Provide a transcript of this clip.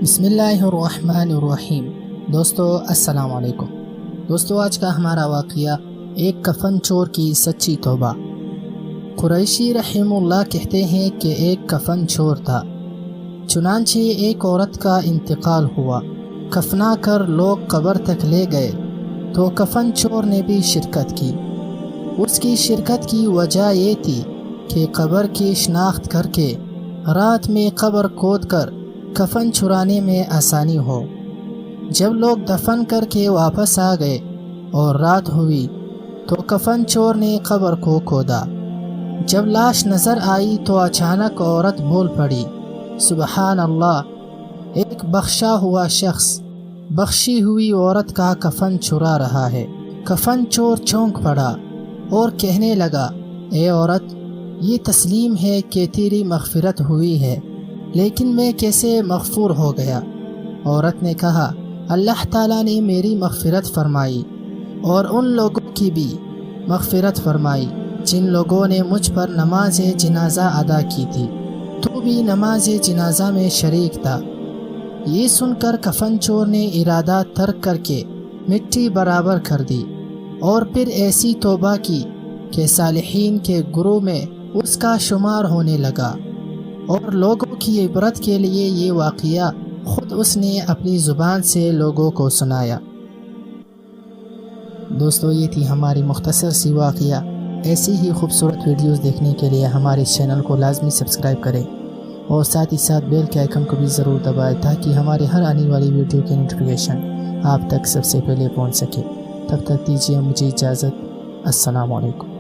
بسم اللہ الرحمن الرحیم۔ دوستو السلام علیکم۔ دوستو آج کا ہمارا واقعہ ایک کفن چور کی سچی توبہ۔ قریشی رحمہ اللہ کہتے ہیں کہ ایک کفن چور تھا، چنانچہ ایک عورت کا انتقال ہوا، کفنا کر لوگ قبر تک لے گئے تو کفن چور نے بھی شرکت کی۔ اس کی شرکت کی وجہ یہ تھی کہ قبر کی شناخت کر کے رات میں قبر کھود کر کفن چرانے میں آسانی ہو۔ جب لوگ دفن کر کے واپس آ گئے اور رات ہوئی تو کفن چور نے قبر کو کھودا۔ جب لاش نظر آئی تو اچانک عورت بول پڑی، سبحان اللہ، ایک بخشا ہوا شخص بخشی ہوئی عورت کا کفن چرا رہا ہے۔ کفن چور چونک پڑا اور کہنے لگا، اے عورت، یہ تسلیم ہے کہ تیری مغفرت ہوئی ہے، لیکن میں کیسے مغفور ہو گیا؟ عورت نے کہا، اللہ تعالیٰ نے میری مغفرت فرمائی اور ان لوگوں کی بھی مغفرت فرمائی جن لوگوں نے مجھ پر نماز جنازہ ادا کی تھی، تو بھی نماز جنازہ میں شریک تھا۔ یہ سن کر کفن چور نے ارادہ ترک کر کے مٹی برابر کر دی اور پھر ایسی توبہ کی کہ صالحین کے گروہ میں اس کا شمار ہونے لگا، اور لوگوں کی عبرت کے لیے یہ واقعہ خود اس نے اپنی زبان سے لوگوں کو سنایا۔ دوستو، یہ تھی ہماری مختصر سی واقعہ۔ ایسی ہی خوبصورت ویڈیوز دیکھنے کے لیے ہمارے اس چینل کو لازمی سبسکرائب کریں اور ساتھ ہی ساتھ بیل کے آئیکن کو بھی ضرور دبائیں تاکہ ہمارے ہر آنے والی ویڈیو کی نوٹیفیکیشن آپ تک سب سے پہلے پہنچ سکے۔ تب تک دیجیے مجھے اجازت۔ السلام علیکم۔